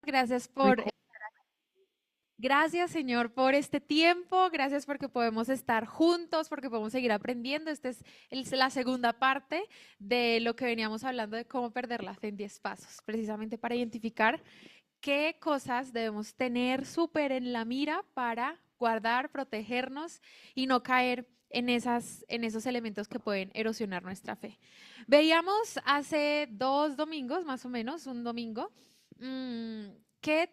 Gracias por, Reco- gracias Señor por este tiempo, gracias porque podemos estar juntos, porque podemos seguir aprendiendo. Esta es la segunda parte de lo que veníamos hablando de cómo perder la fe en 10 pasos, precisamente para identificar qué cosas debemos tener súper en la mira para guardar, protegernos y no caer en esos elementos que pueden erosionar nuestra fe. Veíamos hace 2 domingos, más o menos, un domingo, mmm, que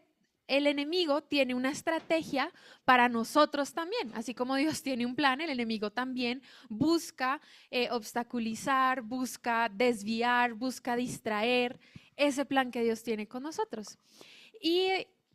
el enemigo tiene una estrategia para nosotros también. Así como Dios tiene un plan, el enemigo también busca obstaculizar, busca desviar, busca distraer ese plan que Dios tiene con nosotros. Y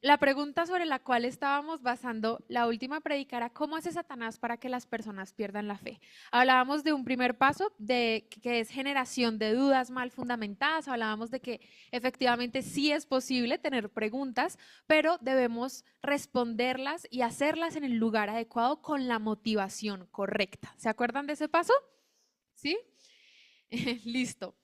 la pregunta sobre la cual estábamos basando la última predica era cómo hace Satanás para que las personas pierdan la fe. Hablábamos de un primer paso de que es generación de dudas mal fundamentadas, hablábamos de que efectivamente sí es posible tener preguntas, pero debemos responderlas y hacerlas en el lugar adecuado con la motivación correcta. ¿Se acuerdan de ese paso? ¿Sí? Listo.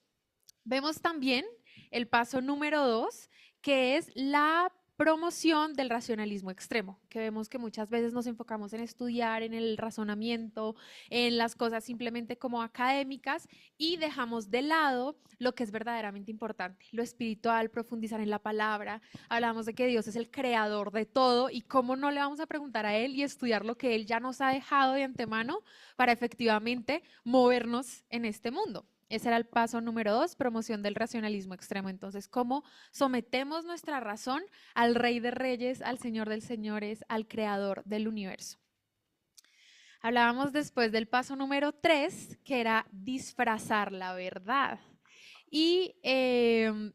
Vemos también el paso número 2, que es la promoción del racionalismo extremo, que vemos que muchas veces nos enfocamos en estudiar, en el razonamiento, en las cosas simplemente como académicas y dejamos de lado lo que es verdaderamente importante, lo espiritual, profundizar en la palabra. Hablamos de que Dios es el creador de todo y cómo no le vamos a preguntar a Él y estudiar lo que Él ya nos ha dejado de antemano para efectivamente movernos en este mundo. Ese era el paso número 2, promoción del racionalismo extremo. Entonces, ¿cómo sometemos nuestra razón al Rey de Reyes, al Señor de Señores, al Creador del universo? Hablábamos después del paso número 3, que era disfrazar la verdad. Y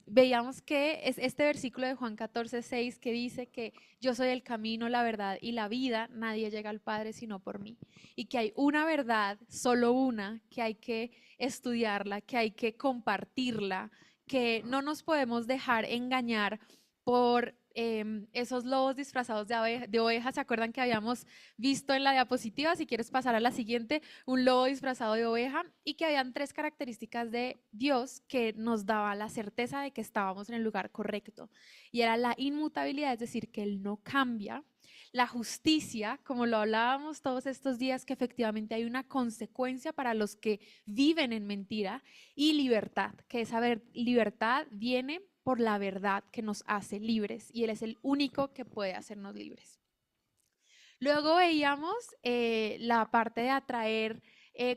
veíamos que es este versículo de Juan 14:6 que dice que yo soy el camino, la verdad y la vida, nadie llega al Padre sino por mí. Y que hay una verdad, solo una, que hay que estudiarla, que hay que compartirla, que no nos podemos dejar engañar por esos lobos disfrazados de ovejas. ¿Se acuerdan que habíamos visto en la diapositiva? Si quieres pasar a la siguiente, un lobo disfrazado de oveja y que habían 3 características de Dios que nos daba la certeza de que estábamos en el lugar correcto. Y era la inmutabilidad, es decir, que Él no cambia. La justicia, como lo hablábamos todos estos días, que efectivamente hay una consecuencia para los que viven en mentira. Y libertad, que esa libertad viene por la verdad que nos hace libres y Él es el único que puede hacernos libres. Luego veíamos la parte de atraer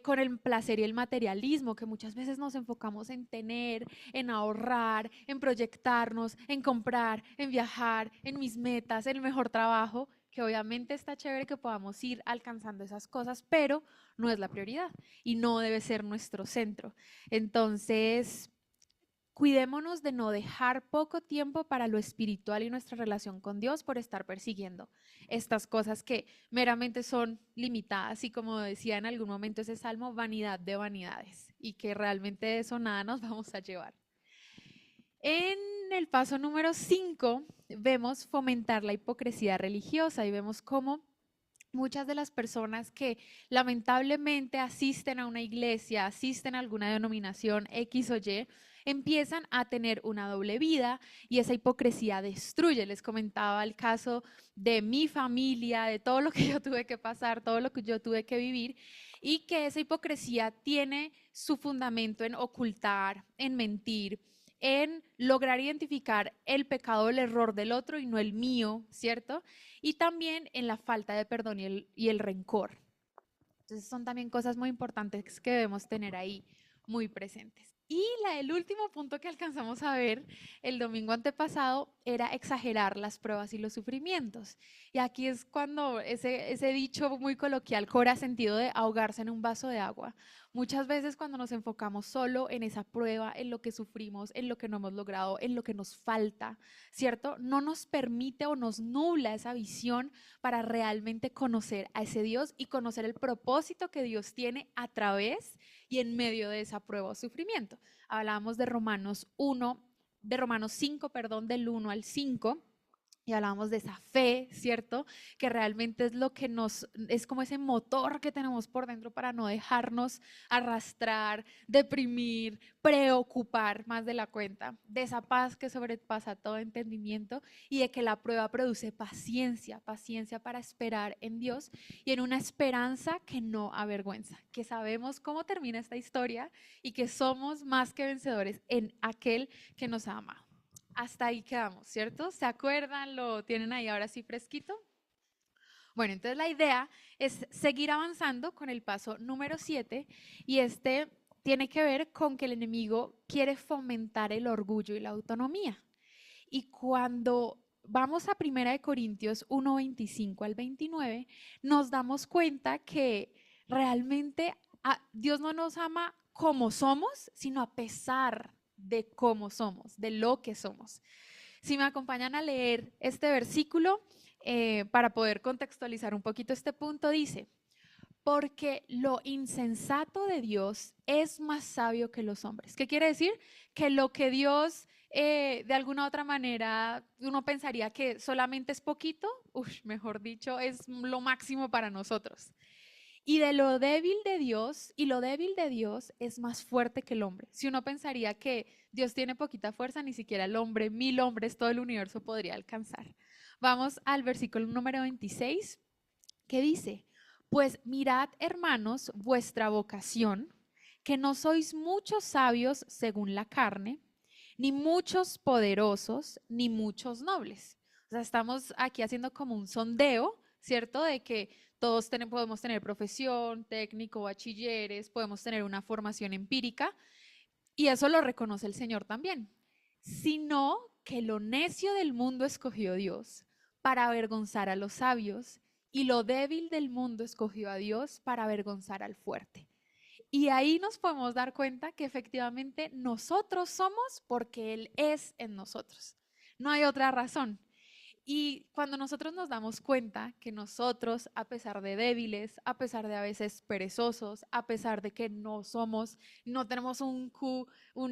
con el placer y el materialismo, que muchas veces nos enfocamos en tener, en ahorrar, en proyectarnos, en comprar, en viajar, en mis metas, en el mejor trabajo, que obviamente está chévere que podamos ir alcanzando esas cosas, pero no es la prioridad y no debe ser nuestro centro. Entonces, cuidémonos de no dejar poco tiempo para lo espiritual y nuestra relación con Dios por estar persiguiendo estas cosas que meramente son limitadas y como decía en algún momento ese salmo, vanidad de vanidades y que realmente de eso nada nos vamos a llevar. En el paso número 5 vemos fomentar la hipocresía religiosa y vemos cómo muchas de las personas que lamentablemente asisten a una iglesia, asisten a alguna denominación X o Y, empiezan a tener una doble vida y esa hipocresía destruye. Les comentaba el caso de mi familia, de todo lo que yo tuve que pasar, todo lo que yo tuve que vivir y que esa hipocresía tiene su fundamento en ocultar, en mentir, en lograr identificar el pecado o el error del otro y no el mío, ¿cierto? Y también en la falta de perdón y el rencor. Entonces son también cosas muy importantes que debemos tener ahí muy presentes. Y el último punto que alcanzamos a ver el domingo antepasado era exagerar las pruebas y los sufrimientos. Y aquí es cuando ese dicho muy coloquial cobra sentido de ahogarse en un vaso de agua. Muchas veces cuando nos enfocamos solo en esa prueba, en lo que sufrimos, en lo que no hemos logrado, en lo que nos falta, ¿cierto? No nos permite o nos nubla esa visión para realmente conocer a ese Dios y conocer el propósito que Dios tiene a través y en medio de esa prueba o sufrimiento. Hablábamos de Romanos 1, de Romanos 5, perdón, del 1 al 5, y hablábamos de esa fe, ¿cierto? Que realmente es lo que es como ese motor que tenemos por dentro para no dejarnos arrastrar, deprimir, preocupar más de la cuenta, de esa paz que sobrepasa todo entendimiento y de que la prueba produce paciencia, paciencia para esperar en Dios y en una esperanza que no avergüenza, que sabemos cómo termina esta historia y que somos más que vencedores en aquel que nos ha amado. Hasta ahí quedamos, ¿cierto? ¿Se acuerdan? ¿Lo tienen ahí ahora sí fresquito? Bueno, entonces la idea es seguir avanzando con el paso número 7 y este tiene que ver con que el enemigo quiere fomentar el orgullo y la autonomía. Y cuando vamos a Primera de Corintios 1:25 al 29, nos damos cuenta que realmente Dios no nos ama como somos, sino a pesar de cómo somos, de lo que somos. Si me acompañan a leer este versículo, para poder contextualizar un poquito este punto, dice, porque lo insensato de Dios es más sabio que los hombres. ¿Qué quiere decir? Que lo que Dios, de alguna u otra manera, uno pensaría que solamente es poquito, mejor dicho, es lo máximo para nosotros. Y de lo débil de Dios, y lo débil de Dios es más fuerte que el hombre. Si uno pensaría que Dios tiene poquita fuerza, ni siquiera el hombre, 1000 hombres, todo el universo podría alcanzar. Vamos al versículo número 26, que dice, pues mirad, hermanos, vuestra vocación, que no sois muchos sabios según la carne, ni muchos poderosos, ni muchos nobles. O sea, estamos aquí haciendo como un sondeo, ¿cierto? De que todos podemos tener profesión, técnico, bachilleres, podemos tener una formación empírica y eso lo reconoce el Señor también. Sino que lo necio del mundo escogió Dios para avergonzar a los sabios y lo débil del mundo escogió a Dios para avergonzar al fuerte. Y ahí nos podemos dar cuenta que efectivamente nosotros somos porque Él es en nosotros. No hay otra razón. Y cuando nosotros nos damos cuenta que nosotros, a pesar de débiles, a pesar de a veces perezosos, a pesar de que no tenemos un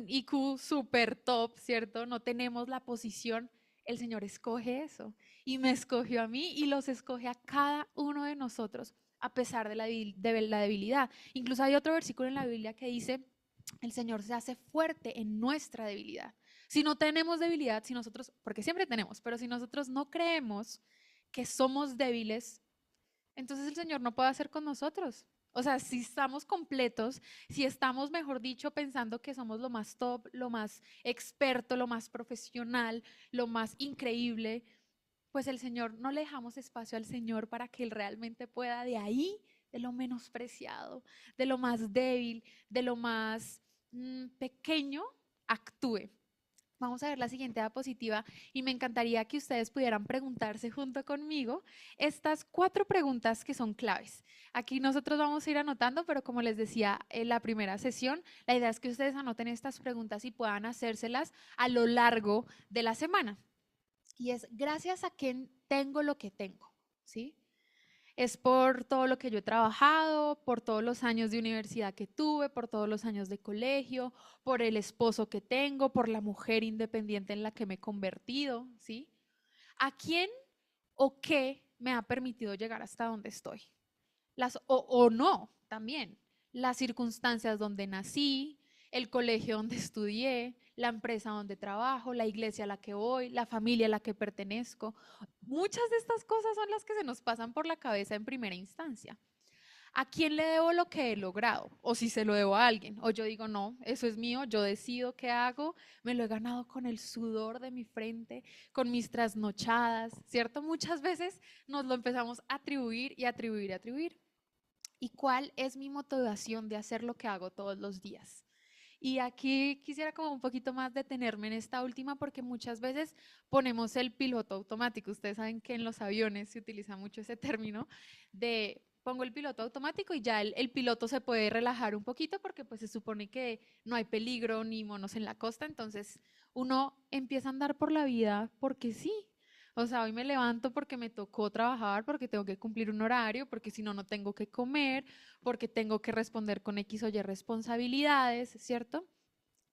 IQ super top, ¿cierto? No tenemos la posición, el Señor escoge eso. Y me escogió a mí y los escoge a cada uno de nosotros, a pesar de la debilidad. Incluso hay otro versículo en la Biblia que dice, el Señor se hace fuerte en nuestra debilidad. Si no tenemos debilidad, si nosotros, porque siempre tenemos, pero si nosotros no creemos que somos débiles, entonces el Señor no puede hacer con nosotros. O sea, si estamos completos, si estamos, mejor dicho, pensando que somos lo más top, lo más experto, lo más profesional, lo más increíble, pues el Señor, no le dejamos espacio al Señor para que Él realmente pueda de ahí, de lo menospreciado, de lo más débil, de lo más pequeño, actúe. Vamos a ver la siguiente diapositiva y me encantaría que ustedes pudieran preguntarse junto conmigo estas 4 preguntas que son claves. Aquí nosotros vamos a ir anotando, pero como les decía en la primera sesión, la idea es que ustedes anoten estas preguntas y puedan hacérselas a lo largo de la semana. Y es, gracias a quién tengo lo que tengo, ¿sí? Es por todo lo que yo he trabajado, por todos los años de universidad que tuve, por todos los años de colegio, por el esposo que tengo, por la mujer independiente en la que me he convertido, ¿sí? ¿A quién o qué me ha permitido llegar hasta donde estoy? O no, también. Las circunstancias donde nací, el colegio donde estudié, la empresa donde trabajo, la iglesia a la que voy, la familia a la que pertenezco. Muchas de estas cosas son las que se nos pasan por la cabeza en primera instancia. ¿A quién le debo lo que he logrado? O si se lo debo a alguien. O yo digo, no, eso es mío, yo decido qué hago, me lo he ganado con el sudor de mi frente, con mis trasnochadas, ¿cierto? Muchas veces nos lo empezamos a atribuir y atribuir y atribuir. ¿Y cuál es mi motivación de hacer lo que hago todos los días? Y aquí quisiera como un poquito más detenerme en esta última porque muchas veces ponemos el piloto automático. Ustedes saben que en los aviones se utiliza mucho ese término de pongo el piloto automático y ya el piloto se puede relajar un poquito porque pues se supone que no hay peligro ni monos en la costa, entonces uno empieza a andar por la vida porque sí. O sea, hoy me levanto porque me tocó trabajar, porque tengo que cumplir un horario, porque si no, no tengo que comer, porque tengo que responder con X o Y responsabilidades, ¿cierto?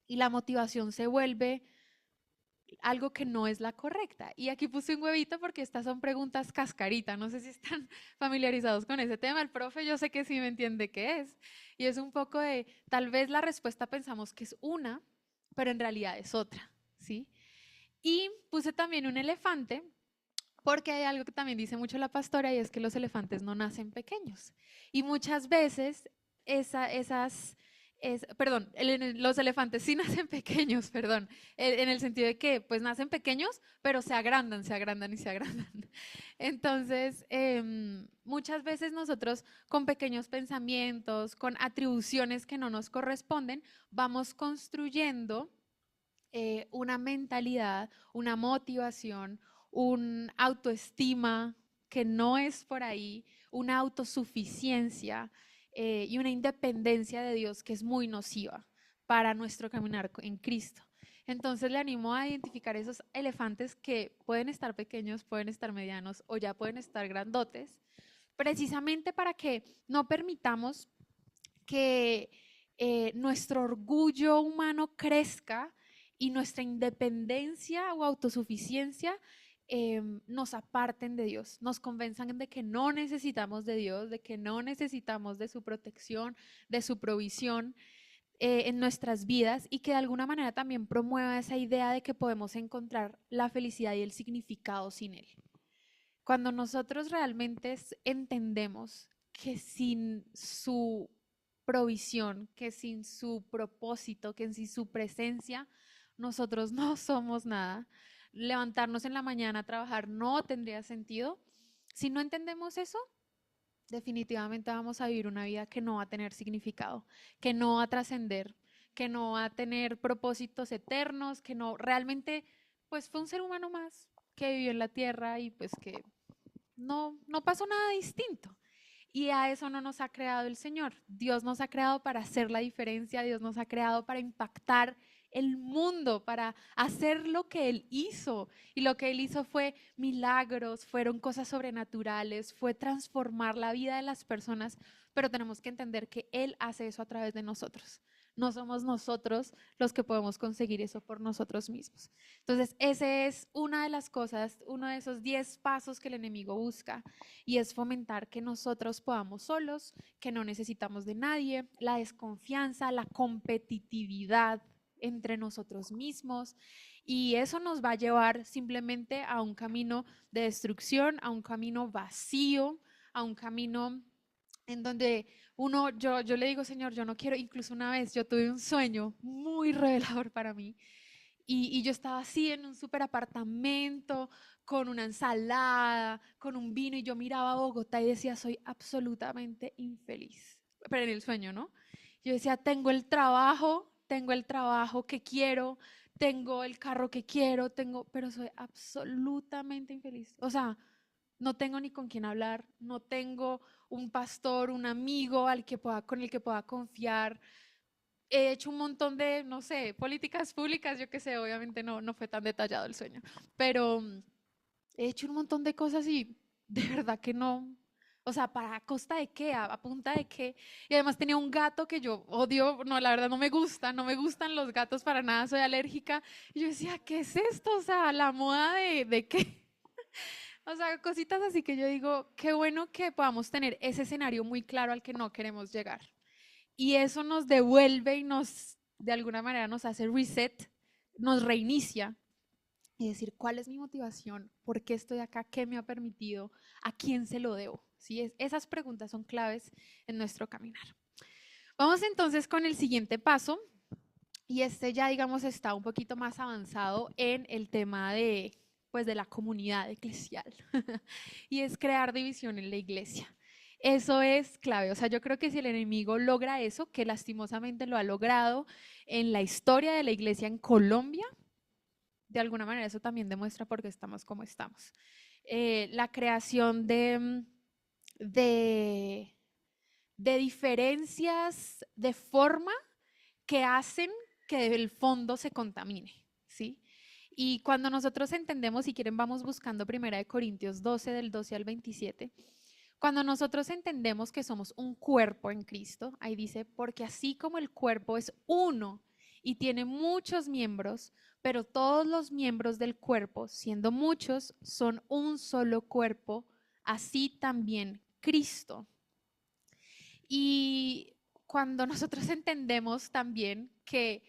Y la motivación se vuelve algo que no es la correcta. Y aquí puse un huevito porque estas son preguntas cascarita. No sé si están familiarizados con ese tema. El profe yo sé que sí me entiende qué es. Y es un poco de, tal vez la respuesta pensamos que es una, pero en realidad es otra, ¿sí? Y puse también un elefante porque hay algo que también dice mucho la pastora y es que los elefantes no nacen pequeños. Y muchas veces perdón, los elefantes sí nacen pequeños, perdón, en el sentido de que pues nacen pequeños, pero se agrandan y se agrandan. Entonces, muchas veces nosotros con pequeños pensamientos, con atribuciones que no nos corresponden, vamos construyendo una mentalidad, una motivación, una autoestima que no es por ahí, una autosuficiencia y una independencia de Dios que es muy nociva para nuestro caminar en Cristo. Entonces le animo a identificar esos elefantes que pueden estar pequeños, pueden estar medianos o ya pueden estar grandotes, precisamente para que no permitamos que nuestro orgullo humano crezca y nuestra independencia o autosuficiencia nos aparten de Dios, nos convenzan de que no necesitamos de Dios, de que no necesitamos de su protección, de su provisión en nuestras vidas y que de alguna manera también promueva esa idea de que podemos encontrar la felicidad y el significado sin Él. Cuando nosotros realmente entendemos que sin su provisión, que sin su propósito, que sin su presencia, nosotros no somos nada. Levantarnos en la mañana a trabajar no tendría sentido. Si no entendemos eso, definitivamente vamos a vivir una vida que no va a tener significado, que no va a trascender, que no va a tener propósitos eternos, que no realmente, pues fue un ser humano más que vivió en la tierra y pues que no pasó nada distinto. Y a eso no nos ha creado el Señor. Dios nos ha creado para hacer la diferencia, Dios nos ha creado para impactar el mundo, para hacer lo que Él hizo. Y lo que Él hizo fue milagros, fueron cosas sobrenaturales, fue transformar la vida de las personas, pero tenemos que entender que Él hace eso a través de nosotros. No somos nosotros los que podemos conseguir eso por nosotros mismos. Entonces, esa es una de las cosas, uno de esos 10 pasos que el enemigo busca y es fomentar que nosotros podamos solos, que no necesitamos de nadie, la desconfianza, la competitividad entre nosotros mismos y eso nos va a llevar simplemente a un camino de destrucción, a un camino vacío, a un camino en donde yo le digo, Señor, yo no quiero, incluso una vez yo tuve un sueño muy revelador para mí y yo estaba así en un super apartamento, con una ensalada, con un vino, y yo miraba a Bogotá y decía, soy absolutamente infeliz. Pero en el sueño, ¿no? Yo decía, tengo el trabajo que quiero, tengo el carro que quiero, pero soy absolutamente infeliz. O sea, no tengo ni con quién hablar, no tengo un pastor, un amigo con el que pueda confiar, he hecho un montón de, no sé, políticas públicas, yo qué sé, obviamente no fue tan detallado el sueño, pero he hecho un montón de cosas y de verdad que no. O sea, ¿para costa de qué? ¿A punta de qué? Y además tenía un gato que yo odio, no, la verdad no me gustan los gatos para nada, soy alérgica. Y yo decía, ¿qué es esto? O sea, ¿la moda de qué? O sea, cositas así que yo digo, qué bueno que podamos tener ese escenario muy claro al que no queremos llegar. Y eso nos devuelve y de alguna manera, nos hace reset, nos reinicia y decir, ¿cuál es mi motivación? ¿Por qué estoy acá? ¿Qué me ha permitido? ¿A quién se lo debo? ¿Sí? Esas preguntas son claves en nuestro caminar. Vamos entonces con el siguiente paso y este ya, digamos, está un poquito más avanzado en el tema pues, de la comunidad eclesial y es crear división en la iglesia. Eso es clave, o sea, yo creo que si el enemigo logra eso, que lastimosamente lo ha logrado en la historia de la iglesia en Colombia, de alguna manera eso también demuestra por qué estamos como estamos. La creación de, de diferencias de forma que hacen que el fondo se contamine, ¿sí? Y cuando nosotros entendemos, si quieren vamos buscando Primera de Corintios 12 del 12 al 27, cuando nosotros entendemos que somos un cuerpo en Cristo, ahí dice, porque así como el cuerpo es uno y tiene muchos miembros, pero todos los miembros del cuerpo, siendo muchos, son un solo cuerpo, así también Cristo. Y cuando nosotros entendemos también que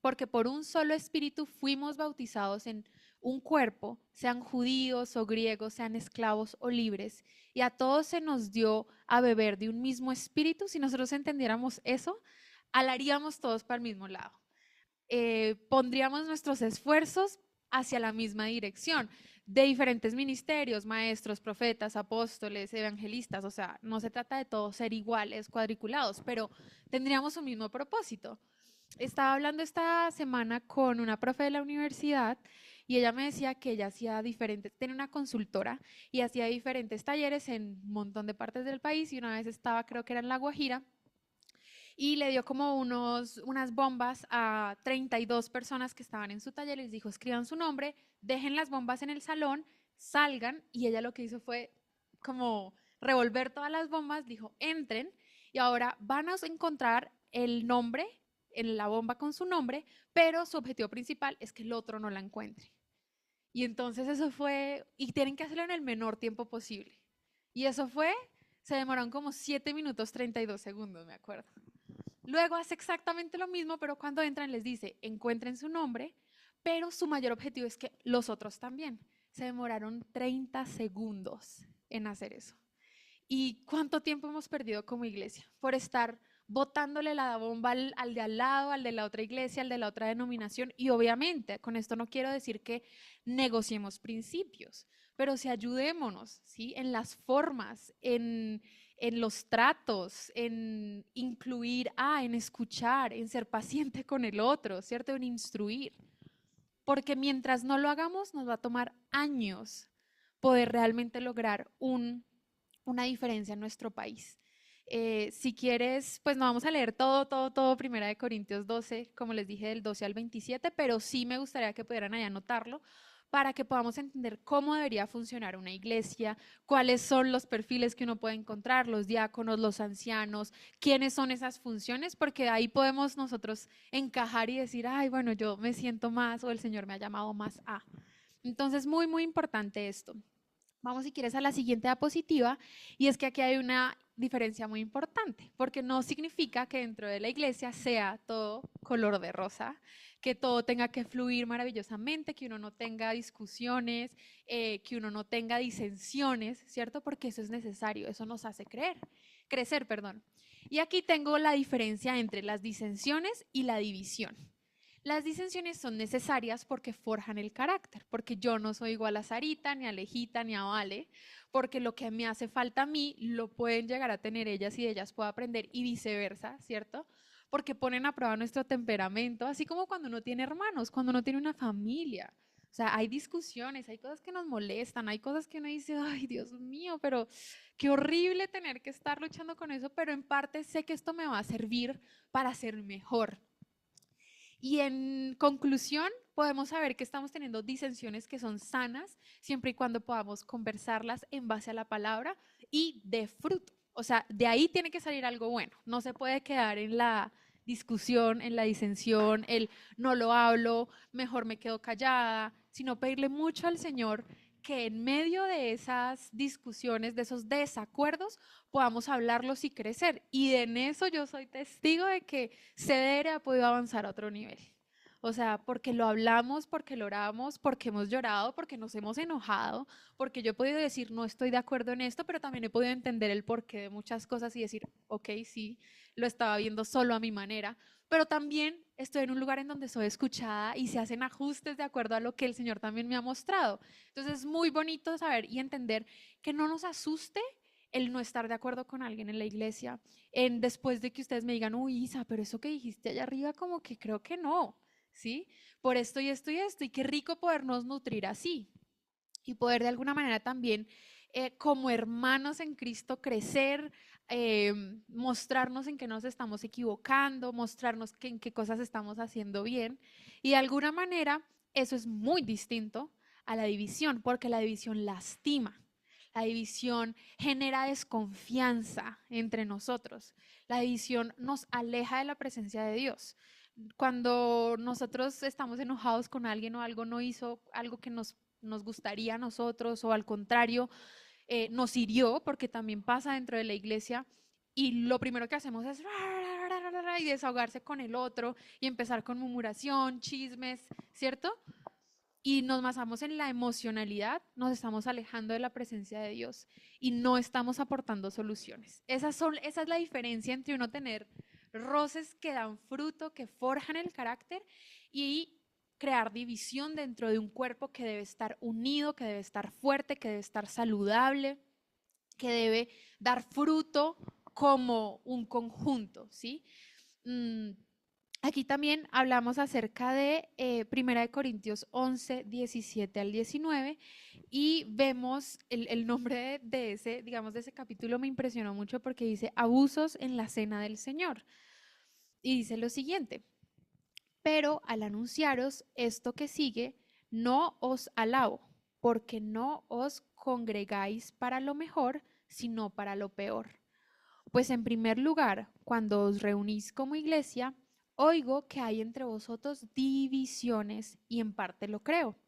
porque por un solo espíritu fuimos bautizados en un cuerpo, sean judíos o griegos, sean esclavos o libres, y a todos se nos dio a beber de un mismo espíritu, si nosotros entendiéramos eso, alaríamos todos para el mismo lado. Pondríamos nuestros esfuerzos hacia la misma dirección, de diferentes ministerios, maestros, profetas, apóstoles, evangelistas, o sea, no se trata de todos ser iguales, cuadriculados, pero tendríamos un mismo propósito. Estaba hablando esta semana con una profe de la universidad y ella me decía que ella hacía diferentes, tenía una consultora y hacía diferentes talleres en un montón de partes del país y una vez estaba, creo que era en La Guajira, y le dio como unas bombas a 32 personas que estaban en su taller. Les dijo, escriban su nombre, dejen las bombas en el salón, salgan. Y ella lo que hizo fue como revolver todas las bombas, dijo, entren y ahora van a encontrar el nombre en la bomba con su nombre, pero su objetivo principal es que el otro no la encuentre. Y entonces eso fue, y tienen que hacerlo en el menor tiempo posible. Y eso fue, se demoraron como 7 minutos 32 segundos, me acuerdo. Luego hace exactamente lo mismo, pero cuando entran les dice, encuentren su nombre, pero su mayor objetivo es que los otros también. Se demoraron 30 segundos en hacer eso. ¿Y cuánto tiempo hemos perdido como iglesia por estar botándole la bomba al de al lado, al de la otra iglesia, al de la otra denominación? Y obviamente, con esto no quiero decir que negociemos principios, pero si ayudémonos, ¿sí? En las formas, en los tratos, en incluir, en escuchar, en ser paciente con el otro, ¿cierto? En instruir. Porque mientras no lo hagamos, nos va a tomar años poder realmente lograr una diferencia en nuestro país. Si quieres, pues no vamos a leer todo, Primera de Corintios 12, como les dije, del 12 al 27, pero sí me gustaría que pudieran ahí anotarlo para que podamos entender cómo debería funcionar una iglesia, cuáles son los perfiles que uno puede encontrar, los diáconos, los ancianos, quiénes son esas funciones, porque ahí podemos nosotros encajar y decir, ay, bueno, yo me siento más o el Señor me ha llamado más a. Entonces, muy importante esto. Vamos, si quieres, a la siguiente diapositiva, y es que aquí hay una diferencia muy importante, porque no significa que dentro de la iglesia sea todo color de rosa, que todo tenga que fluir maravillosamente, que uno no tenga discusiones, que uno no tenga disensiones, ¿cierto? Porque eso es necesario, eso nos hace crecer, perdón. Y aquí tengo la diferencia entre las disensiones y la división. Las disensiones son necesarias porque forjan el carácter, porque yo no soy igual a Sarita, ni a Alejita, ni a Vale, porque lo que me hace falta a mí lo pueden llegar a tener ellas y de ellas puedo aprender y viceversa, ¿cierto? Porque ponen a prueba nuestro temperamento, así como cuando uno tiene hermanos, cuando uno tiene una familia. O sea, hay discusiones, hay cosas que nos molestan, hay cosas que uno dice, ay, Dios mío, pero qué horrible tener que estar luchando con eso, pero en parte sé que esto me va a servir para ser mejor. Y en conclusión, podemos saber que estamos teniendo disensiones que son sanas, siempre y cuando podamos conversarlas en base a la palabra y de fruto. O sea, de ahí tiene que salir algo bueno. No se puede quedar en la discusión, en la disensión, el no lo hablo, mejor me quedo callada, sino pedirle mucho al Señor que en medio de esas discusiones, de esos desacuerdos, podamos hablarlos y crecer. Y en eso yo soy testigo de que CDR ha podido avanzar a otro nivel. O sea, porque lo hablamos, porque lo oramos, porque hemos llorado, porque nos hemos enojado, porque yo he podido decir no estoy de acuerdo en esto, pero también he podido entender el porqué de muchas cosas y decir, ok, sí, lo estaba viendo solo a mi manera, pero también estoy en un lugar en donde soy escuchada y se hacen ajustes de acuerdo a lo que el Señor también me ha mostrado. Entonces es muy bonito saber y entender que no nos asuste el no estar de acuerdo con alguien en la iglesia, en después de que ustedes me digan, uy, Isa, pero eso que dijiste allá arriba como que creo que no, ¿sí? Por esto y esto y esto, y qué rico podernos nutrir así y poder de alguna manera también como hermanos en Cristo crecer, mostrarnos en qué nos estamos equivocando, mostrarnos en qué cosas estamos haciendo bien. Y de alguna manera eso es muy distinto a la división, porque la división lastima. La división genera desconfianza entre nosotros. La división nos aleja de la presencia de Dios. Cuando nosotros estamos enojados con alguien o algo no hizo algo que nos gustaría a nosotros o al contrario, nos hirió, porque también pasa dentro de la iglesia, y lo primero que hacemos es y desahogarse con el otro y empezar con murmuración, chismes, ¿cierto? Y nos basamos en la emocionalidad, nos estamos alejando de la presencia de Dios y no estamos aportando soluciones. Esa es la diferencia entre uno tener roces que dan fruto, que forjan el carácter y crear división dentro de un cuerpo que debe estar unido, que debe estar fuerte, que debe estar saludable, que debe dar fruto como un conjunto, ¿sí? Mm, Aquí también hablamos acerca de 1 de Corintios 11, 17 al 19 y vemos el nombre de ese, digamos, de ese capítulo me impresionó mucho porque dice abusos en la cena del Señor. Y dice lo siguiente, pero al anunciaros esto que sigue, no os alabo, porque no os congregáis para lo mejor, sino para lo peor. Pues en primer lugar, cuando os reunís como iglesia, oigo que hay entre vosotros divisiones y en parte lo creo,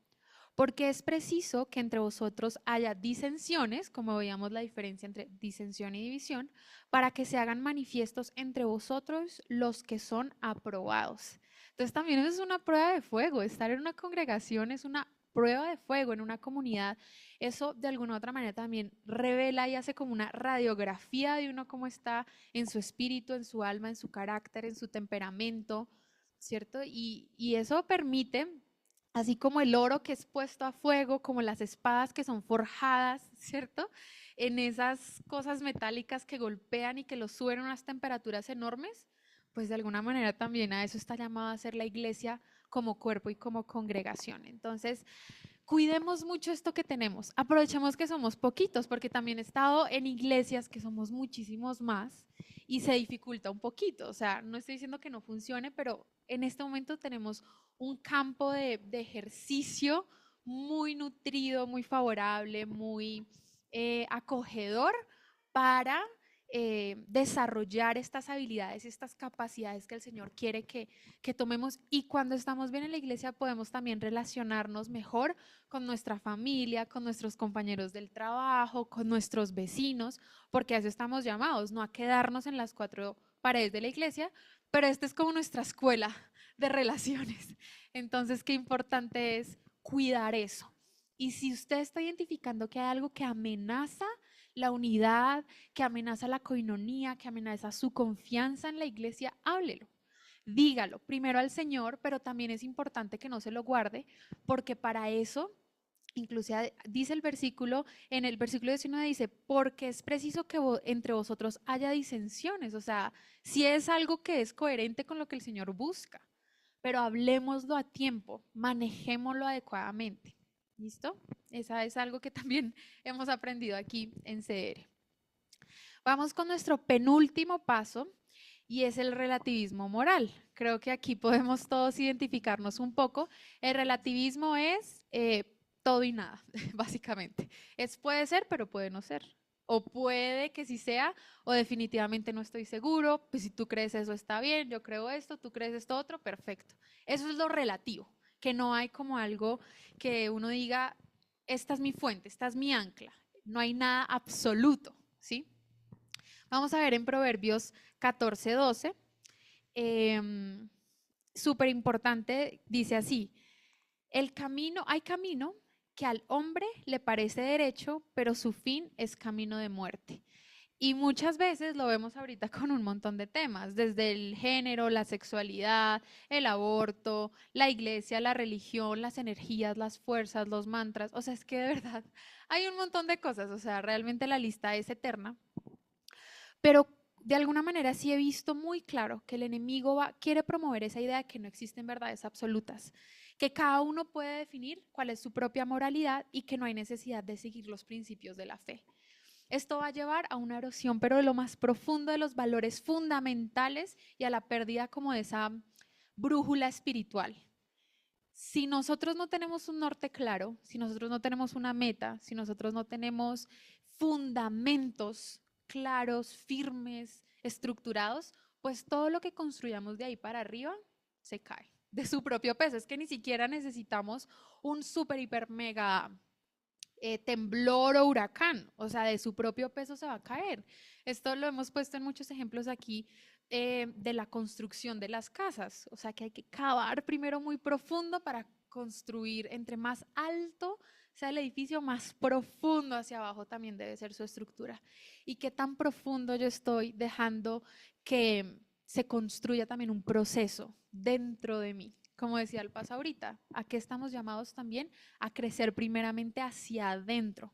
porque es preciso que entre vosotros haya disensiones, como veíamos la diferencia entre disensión y división, para que se hagan manifiestos entre vosotros los que son aprobados. Entonces también es una prueba de fuego, estar en una congregación es una prueba de fuego en una comunidad. Eso de alguna u otra manera también revela y hace como una radiografía de uno cómo está en su espíritu, en su alma, en su carácter, en su temperamento, ¿cierto? Y eso permite, así como el oro que es puesto a fuego, como las espadas que son forjadas, ¿cierto? En esas cosas metálicas que golpean y que los suben a unas temperaturas enormes, pues de alguna manera también a eso está llamada a ser la iglesia como cuerpo y como congregación. Entonces, cuidemos mucho esto que tenemos. Aprovechemos que somos poquitos, porque también he estado en iglesias que somos muchísimos más y se dificulta un poquito. O sea, no estoy diciendo que no funcione, pero en este momento tenemos un campo de ejercicio muy nutrido, muy favorable, muy acogedor para desarrollar estas habilidades y estas capacidades que el Señor quiere que tomemos. Y cuando estamos bien en la iglesia podemos también relacionarnos mejor con nuestra familia, con nuestros compañeros del trabajo, con nuestros vecinos, porque a eso estamos llamados, no a quedarnos en las cuatro paredes de la iglesia, pero esta es como nuestra escuela de relaciones. Entonces, qué importante es cuidar eso. Y si usted está identificando que hay algo que amenaza la unidad, que amenaza la coinonía, que amenaza su confianza en la iglesia, háblelo. Dígalo primero al Señor, pero también es importante que no se lo guarde, porque para eso, inclusive dice el versículo, en el versículo 19 dice, porque es preciso que entre vosotros haya disensiones, o sea, si es algo que es coherente con lo que el Señor busca, pero hablemoslo a tiempo, manejémoslo adecuadamente. ¿Listo? Esa es algo que también hemos aprendido aquí en CR. Vamos con nuestro penúltimo paso y es el relativismo moral. Creo que aquí podemos todos identificarnos un poco. El relativismo es todo y nada, básicamente. Puede ser, pero puede no ser. O puede que sí sea, o definitivamente no estoy seguro. Pues si tú crees eso está bien, yo creo esto, tú crees esto otro, perfecto. Eso es lo relativo, que no hay como algo que uno diga, esta es mi fuente, esta es mi ancla. No hay nada absoluto, ¿sí? Vamos a ver en Proverbios 14:12. Súper importante, dice así, hay camino que al hombre le parece derecho, pero su fin es camino de muerte. Y muchas veces lo vemos ahorita con un montón de temas, desde el género, la sexualidad, el aborto, la iglesia, la religión, las energías, las fuerzas, los mantras. O sea, es que de verdad hay un montón de cosas. O sea, realmente la lista es eterna. Pero de alguna manera sí he visto muy claro que el enemigo quiere promover esa idea de que no existen verdades absolutas, que cada uno puede definir cuál es su propia moralidad y que no hay necesidad de seguir los principios de la fe. Esto va a llevar a una erosión, pero de lo más profundo de los valores fundamentales y a la pérdida como de esa brújula espiritual. Si nosotros no tenemos un norte claro, si nosotros no tenemos una meta, si nosotros no tenemos fundamentos claros, firmes, estructurados, pues todo lo que construyamos de ahí para arriba se cae de su propio peso. Es que ni siquiera necesitamos un súper, hiper, mega temblor o huracán, o sea, de su propio peso se va a caer. Esto lo hemos puesto en muchos ejemplos aquí de la construcción de las casas, o sea, que hay que cavar primero muy profundo para construir. Entre más alto sea el edificio, más profundo hacia abajo también debe ser su estructura. Y qué tan profundo yo estoy dejando que se construya también un proceso dentro de mí. Como decía el paso ahorita, ¿a qué estamos llamados también? A crecer primeramente hacia adentro.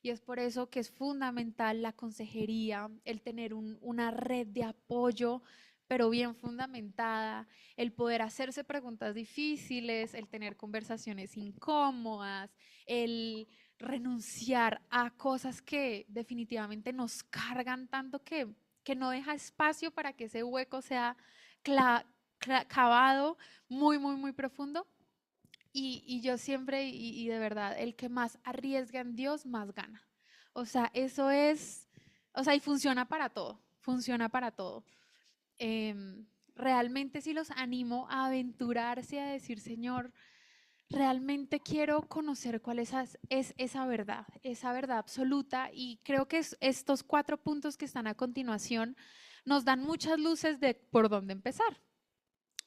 Y es por eso que es fundamental la consejería, el tener una red de apoyo, pero bien fundamentada, el poder hacerse preguntas difíciles, el tener conversaciones incómodas, el renunciar a cosas que definitivamente nos cargan tanto que no deja espacio para que ese hueco sea cavado muy, muy, muy profundo. Y yo siempre, y de verdad, el que más arriesga en Dios, más gana. O sea, eso es, o sea, y funciona para todo, funciona para todo. Realmente sí los animo a aventurarse, a decir, Señor, realmente quiero conocer cuál es esa verdad absoluta. Y creo que estos 4 puntos que están a continuación nos dan muchas luces de por dónde empezar.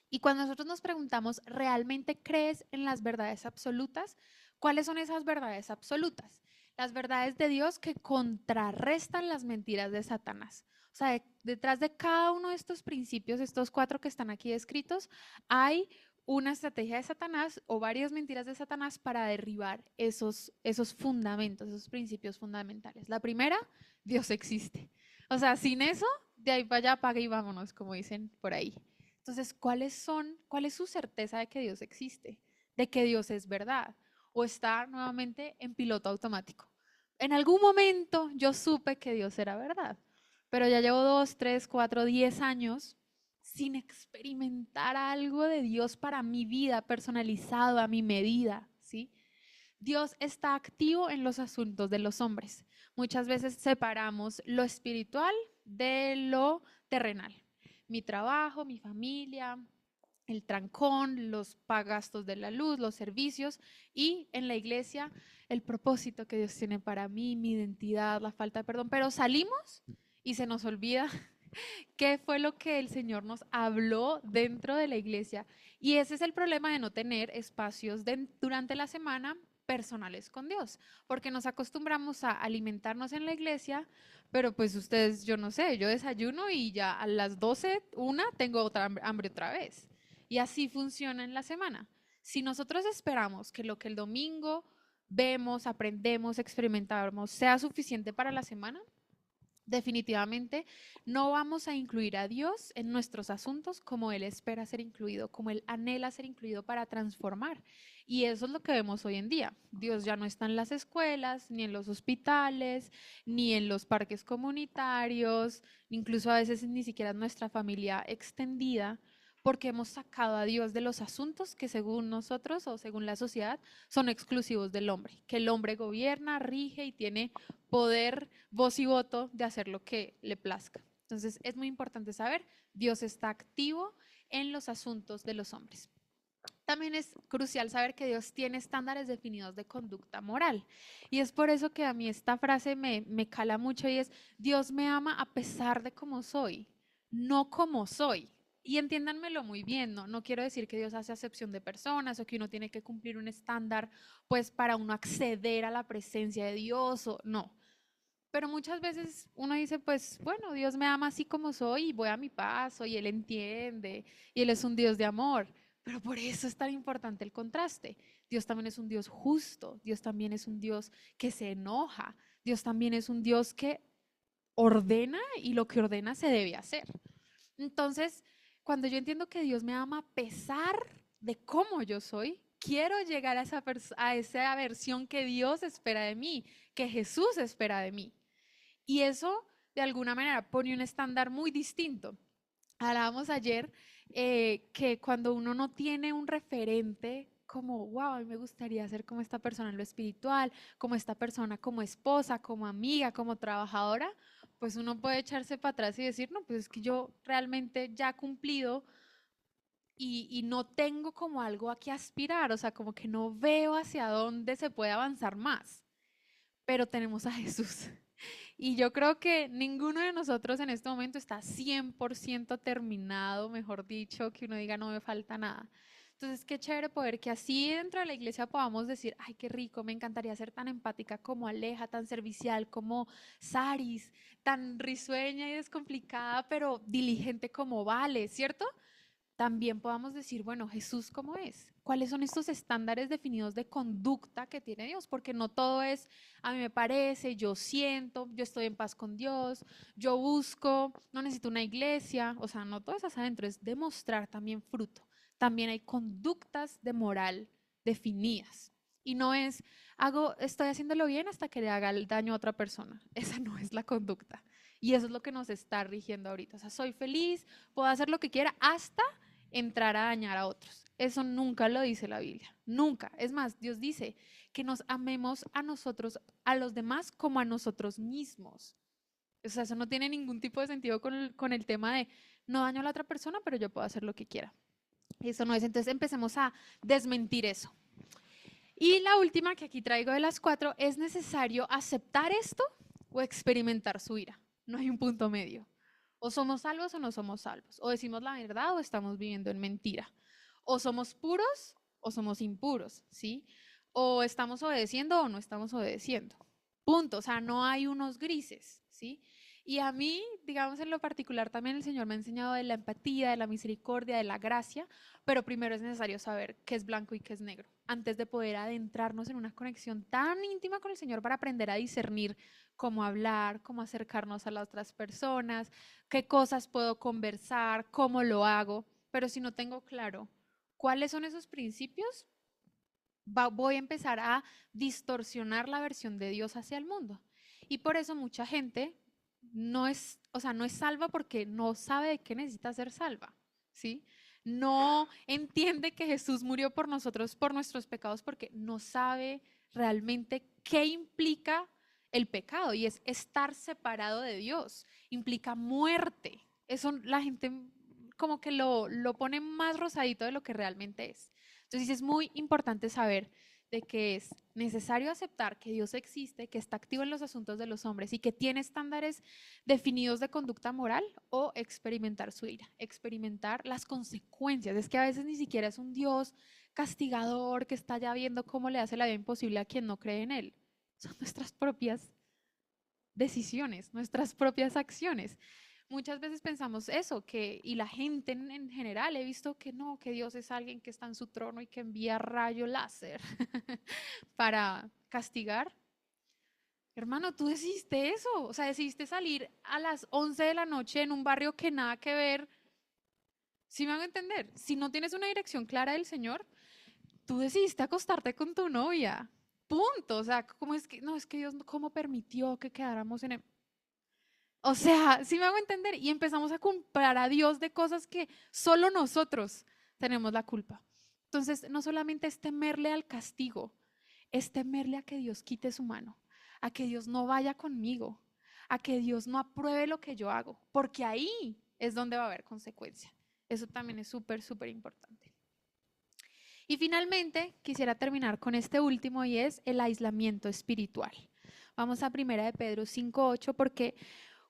Y cuando nosotros nos preguntamos, ¿realmente crees en las verdades absolutas? ¿Cuáles son esas verdades absolutas? Las verdades de Dios que contrarrestan las mentiras de Satanás. O sea, detrás de cada uno de estos principios, estos 4 que están aquí descritos, hay una estrategia de Satanás o varias mentiras de Satanás para derribar esos fundamentos, esos principios fundamentales. La primera, Dios existe. O sea, sin eso, de ahí para allá, apaga y vámonos, como dicen por ahí. Entonces, cuál es su certeza de que Dios existe, de que Dios es verdad? ¿O está nuevamente en piloto automático? En algún momento yo supe que Dios era verdad, pero ya llevo 2, 3, 4, 10 años sin experimentar algo de Dios para mi vida, personalizado a mi medida, ¿sí? Dios está activo en los asuntos de los hombres. Muchas veces separamos lo espiritual de lo terrenal. Mi trabajo, mi familia, el trancón, los gastos de la luz, los servicios, y en la iglesia el propósito que Dios tiene para mí, mi identidad, la falta de perdón. Pero salimos y se nos olvida qué fue lo que el Señor nos habló dentro de la iglesia. Y ese es el problema de no tener espacios durante la semana personales con Dios, porque nos acostumbramos a alimentarnos en la iglesia, pero pues ustedes, yo no sé, yo desayuno y ya a las 12, una, tengo otra hambre otra vez. Y así funciona en la semana. Si nosotros esperamos que lo que el domingo vemos, aprendemos, experimentamos sea suficiente para la semana, definitivamente no vamos a incluir a Dios en nuestros asuntos como Él espera ser incluido, como Él anhela ser incluido para transformar. Y eso es lo que vemos hoy en día. Dios ya no está en las escuelas, ni en los hospitales, ni en los parques comunitarios, incluso a veces ni siquiera en nuestra familia extendida, porque hemos sacado a Dios de los asuntos que según nosotros o según la sociedad son exclusivos del hombre, que el hombre gobierna, rige y tiene poder, voz y voto de hacer lo que le plazca. Entonces es muy importante saber, Dios está activo en los asuntos de los hombres. También es crucial saber que Dios tiene estándares definidos de conducta moral. Y es por eso que a mí esta frase me cala mucho y es, Dios me ama a pesar de cómo soy, no como soy. Y entiéndanmelo muy bien, ¿no? No quiero decir que Dios hace acepción de personas o que uno tiene que cumplir un estándar, pues para uno acceder a la presencia de Dios o no. Pero muchas veces uno dice, pues bueno, Dios me ama así como soy y voy a mi paso y Él entiende y Él es un Dios de amor. Pero por eso es tan importante el contraste. Dios también es un Dios justo, Dios también es un Dios que se enoja, Dios también es un Dios que ordena y lo que ordena se debe hacer. Entonces, cuando yo entiendo que Dios me ama a pesar de cómo yo soy, quiero llegar a esa versión que Dios espera de mí, que Jesús espera de mí. Y eso, de alguna manera, pone un estándar muy distinto. Hablábamos ayer que cuando uno no tiene un referente como, wow, a mí me gustaría ser como esta persona en lo espiritual, como esta persona como esposa, como amiga, como trabajadora, pues uno puede echarse para atrás y decir, no, pues es que yo realmente ya he cumplido y no tengo como algo a qué aspirar, o sea, como que no veo hacia dónde se puede avanzar más, pero tenemos a Jesús. Y yo creo que ninguno de nosotros en este momento está 100% terminado, mejor dicho, que uno diga no me falta nada. Entonces, qué chévere poder que así dentro de la iglesia podamos decir, ay, qué rico, me encantaría ser tan empática como Aleja, tan servicial como Saris, tan risueña y descomplicada, pero diligente como Vale, ¿cierto? También podamos decir, bueno, Jesús, ¿cómo es? ¿Cuáles son estos estándares definidos de conducta que tiene Dios? Porque no todo es, a mí me parece, yo siento, yo estoy en paz con Dios, yo busco, no necesito una iglesia, o sea, no todo eso hacia adentro, es demostrar también fruto. También hay conductas de moral definidas. Y no es, estoy haciéndolo bien hasta que le haga el daño a otra persona. Esa no es la conducta. Y eso es lo que nos está rigiendo ahorita. O sea, soy feliz, puedo hacer lo que quiera hasta entrar a dañar a otros. Eso nunca lo dice la Biblia, nunca. Es más, Dios dice que nos amemos a nosotros, a los demás como a nosotros mismos. O sea, eso no tiene ningún tipo de sentido con el tema de no daño a la otra persona, pero yo puedo hacer lo que quiera. Eso no es. Entonces empecemos a desmentir eso. Y la última que aquí traigo de las 4, ¿es necesario aceptar esto o experimentar su ira? No hay un punto medio. O somos salvos o no somos salvos. O decimos la verdad o estamos viviendo en mentira. O somos puros o somos impuros, ¿sí? O estamos obedeciendo o no estamos obedeciendo. Punto. O sea, no hay unos grises, ¿sí? Y a mí, digamos en lo particular, también el Señor me ha enseñado de la empatía, de la misericordia, de la gracia, pero primero es necesario saber qué es blanco y qué es negro, antes de poder adentrarnos en una conexión tan íntima con el Señor para aprender a discernir cómo hablar, cómo acercarnos a las otras personas, qué cosas puedo conversar, cómo lo hago. Pero si no tengo claro cuáles son esos principios, voy a empezar a distorsionar la versión de Dios hacia el mundo. Y por eso mucha gente no es, o sea, no es salva porque no sabe de qué necesita ser salva, ¿sí? No entiende que Jesús murió por nosotros, por nuestros pecados, porque no sabe realmente qué implica el pecado y es estar separado de Dios, implica muerte. Eso la gente como que lo pone más rosadito de lo que realmente es. Entonces es muy importante saber de que es necesario aceptar que Dios existe, que está activo en los asuntos de los hombres y que tiene estándares definidos de conducta moral o experimentar su ira, experimentar las consecuencias. Es que a veces ni siquiera es un Dios castigador que está ya viendo cómo le hace la vida imposible a quien no cree en Él. Son nuestras propias decisiones, nuestras propias acciones. Muchas veces pensamos eso, y la gente en general, he visto que no, que Dios es alguien que está en su trono y que envía rayo láser para castigar. Hermano, tú decidiste eso, o sea, decidiste salir a las 11 de la noche en un barrio que nada que ver. ¿Sí me hago entender? Si no tienes una dirección clara del Señor, tú decidiste acostarte con tu novia. Punto. O sea, ¿cómo es que, no, es que Dios, ¿cómo permitió que quedáramos en o sea, sí me hago entender y empezamos a culpar a Dios de cosas que solo nosotros tenemos la culpa. Entonces, no solamente es temerle al castigo, es temerle a que Dios quite su mano, a que Dios no vaya conmigo, a que Dios no apruebe lo que yo hago, porque ahí es donde va a haber consecuencia. Eso también es súper, súper importante. Y finalmente, quisiera terminar con este último y es el aislamiento espiritual. Vamos a Primera de Pedro 5:8 porque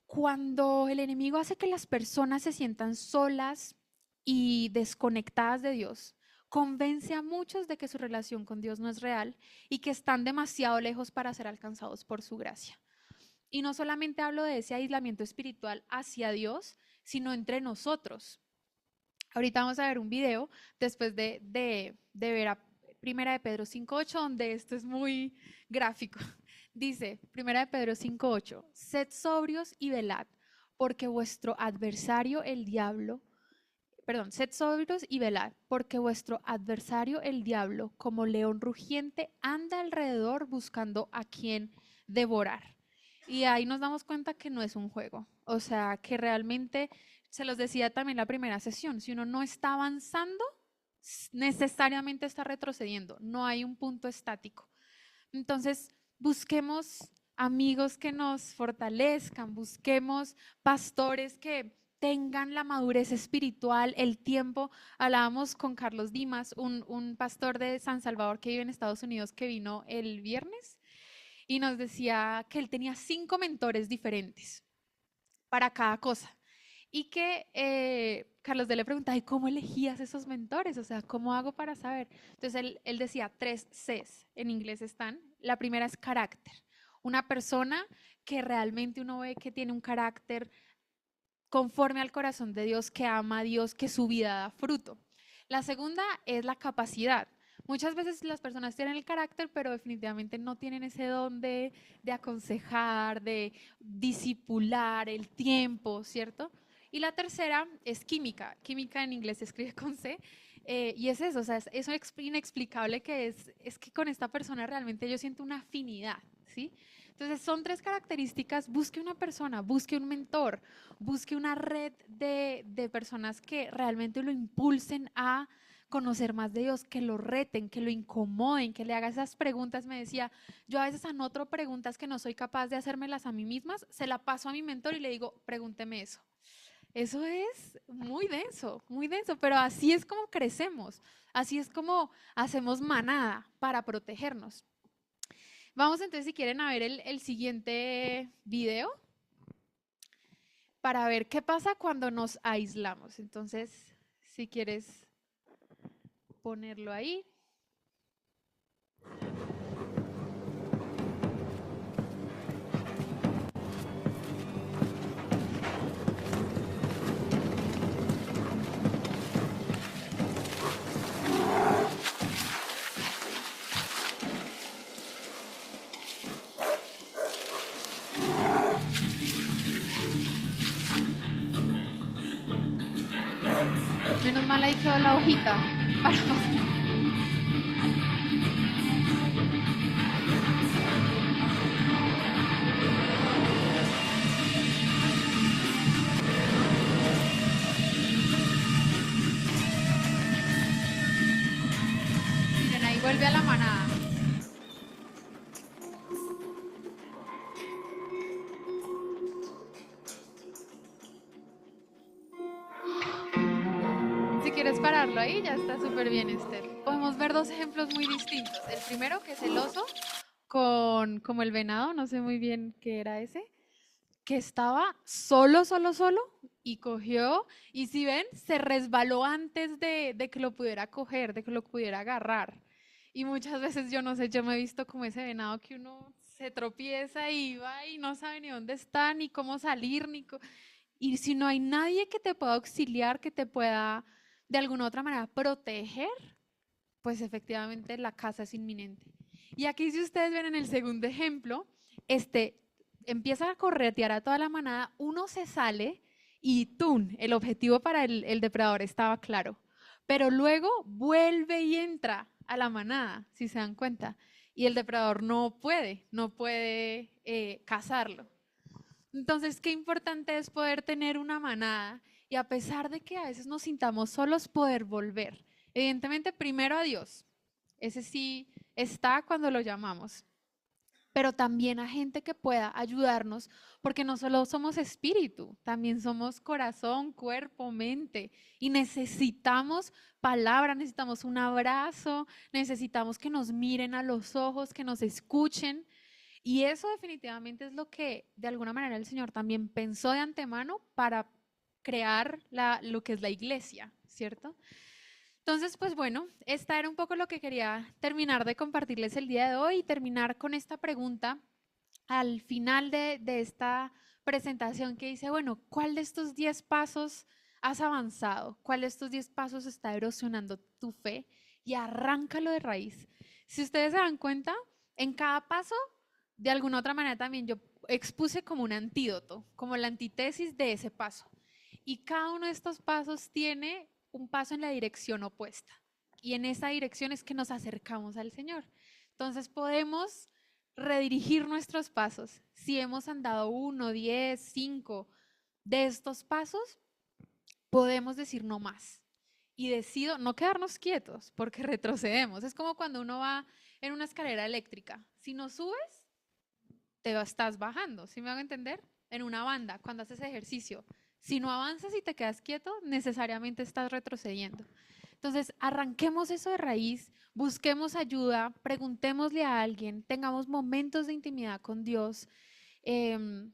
cuando el enemigo hace que las personas se sientan solas y desconectadas de Dios, convence a muchos de que su relación con Dios no es real y que están demasiado lejos para ser alcanzados por su gracia. Y no solamente hablo de ese aislamiento espiritual hacia Dios, sino entre nosotros. Ahorita vamos a ver un video después de ver a Primera de Pedro 5:8, donde esto es muy gráfico. Dice, Primera de Pedro 5:8, sed sobrios y velad, porque vuestro adversario el diablo, perdón, sed sobrios y velad, porque vuestro adversario el diablo, como león rugiente, anda alrededor buscando a quien devorar. Y ahí nos damos cuenta que no es un juego, o sea, que realmente, se los decía también la primera sesión, si uno no está avanzando, necesariamente está retrocediendo, no hay un punto estático. Entonces, busquemos amigos que nos fortalezcan, busquemos pastores que tengan la madurez espiritual, el tiempo. Hablábamos con Carlos Dimas, un pastor de San Salvador que vive en Estados Unidos, que vino el viernes y nos decía que él tenía 5 mentores diferentes para cada cosa. Y que Carlos de le preguntaba, ¿y cómo elegías esos mentores? O sea, ¿cómo hago para saber? Entonces él decía 3 Cs, en inglés están. La primera es carácter. Una persona que realmente uno ve que tiene un carácter conforme al corazón de Dios, que ama a Dios, que su vida da fruto. La segunda es la capacidad. Muchas veces las personas tienen el carácter, pero definitivamente no tienen ese don de aconsejar, de disipular el tiempo, ¿cierto? Y la tercera es química. Química en inglés se escribe con C. Y es eso, o sea, es eso inexplicable que es que con esta persona realmente yo siento una afinidad, ¿sí? Entonces son 3 características. Busque una persona, busque un mentor, busque una red de personas que realmente lo impulsen a conocer más de Dios, que lo reten, que lo incomoden, que le haga esas preguntas. Me decía, yo a veces anoto preguntas que no soy capaz de hacérmelas a mí mismas, se la paso a mi mentor y le digo, pregúnteme eso. Eso es muy denso, pero así es como crecemos, así es como hacemos manada para protegernos. Vamos entonces, si quieren, a ver el siguiente video para ver qué pasa cuando nos aislamos. Entonces, si quieres ponerlo ahí. Menos mal ahí quedó la hojita. Miren, ahí vuelve a la manada. Si quieres pararlo ahí, ya está súper bien, Esther. Podemos ver 2 ejemplos muy distintos. El primero, que es el oso, con como el venado, no sé muy bien qué era ese, que estaba solo, y cogió, y si ven, se resbaló antes de que lo pudiera coger, de que lo pudiera agarrar. Y muchas veces yo no sé, yo me he visto como ese venado que uno se tropieza y va y no sabe ni dónde está, ni cómo salir, y si no hay nadie que te pueda auxiliar, que te pueda de alguna u otra manera proteger, pues efectivamente la casa es inminente. Y aquí si ustedes ven en el segundo ejemplo, este empieza a corretear a toda la manada, uno se sale y ¡tum! El objetivo para el depredador estaba claro. Pero luego vuelve y entra a la manada, si se dan cuenta. Y el depredador no puede cazarlo. Entonces, qué importante es poder tener una manada y a pesar de que a veces nos sintamos solos, poder volver. Evidentemente, primero a Dios. Ese sí está cuando lo llamamos. Pero también a gente que pueda ayudarnos, porque no solo somos espíritu, también somos corazón, cuerpo, mente. Y necesitamos palabra, necesitamos un abrazo, necesitamos que nos miren a los ojos, que nos escuchen. Y eso definitivamente es lo que de alguna manera el Señor también pensó de antemano para crear lo que es la iglesia, ¿cierto? Entonces, pues bueno, esta era un poco lo que quería terminar de compartirles el día de hoy y terminar con esta pregunta al final de esta presentación que dice, bueno, ¿cuál de estos 10 pasos has avanzado? ¿Cuál de estos 10 pasos está erosionando tu fe? Y arráncalo de raíz. Si ustedes se dan cuenta, en cada paso, de alguna otra manera también yo expuse como un antídoto, como la antítesis de ese paso. Y cada uno de estos pasos tiene un paso en la dirección opuesta. Y en esa dirección es que nos acercamos al Señor. Entonces podemos redirigir nuestros pasos. Si hemos andado 1, 10, 5 de estos pasos, podemos decir no más. Y decido no quedarnos quietos porque retrocedemos. Es como cuando uno va en una escalera eléctrica. Si no subes, te estás bajando. ¿Sí me hago entender? En una banda, cuando haces ejercicio. Si no avanzas y te quedas quieto, necesariamente estás retrocediendo. Entonces, arranquemos eso de raíz, busquemos ayuda, preguntémosle a alguien, tengamos momentos de intimidad con Dios, em,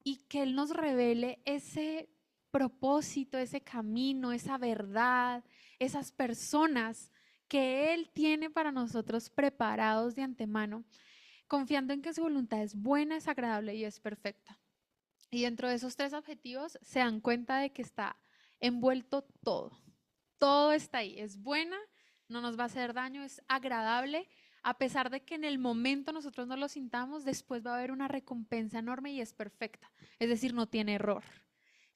y que Él nos revele ese propósito, ese camino, esa verdad, esas personas que Él tiene para nosotros preparados de antemano, confiando en que su voluntad es buena, es agradable y es perfecta. Y dentro de esos tres objetivos se dan cuenta de que está envuelto todo. Todo está ahí. Es buena, no nos va a hacer daño, es agradable. A pesar de que en el momento nosotros no lo sintamos, después va a haber una recompensa enorme y es perfecta. Es decir, no tiene error.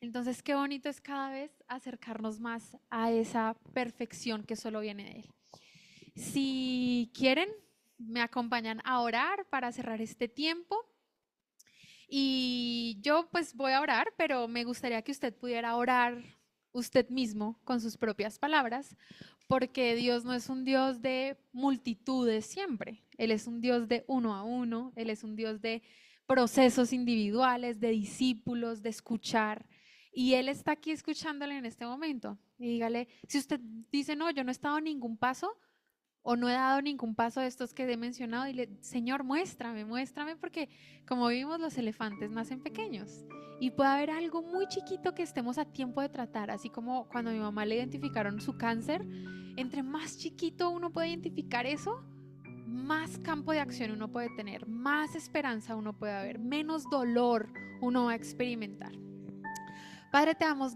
Entonces, qué bonito es cada vez acercarnos más a esa perfección que solo viene de Él. Si quieren, me acompañan a orar para cerrar este tiempo. Y yo pues voy a orar, pero me gustaría que usted pudiera orar usted mismo con sus propias palabras, porque Dios no es un Dios de multitudes siempre. Él es un Dios de uno a uno, Él es un Dios de procesos individuales, de discípulos, de escuchar. Y Él está aquí escuchándole en este momento. Y dígale, si usted dice, no, yo no he estado en ningún paso, o no he dado ningún paso de estos que he mencionado, y le, Señor, muéstrame, muéstrame, porque como vimos, los elefantes nacen pequeños y puede haber algo muy chiquito que estemos a tiempo de tratar, así como cuando a mi mamá le identificaron su cáncer. Entre más chiquito uno puede identificar eso, más campo de acción uno puede tener, más esperanza uno puede haber, menos dolor uno va a experimentar. Padre, te damos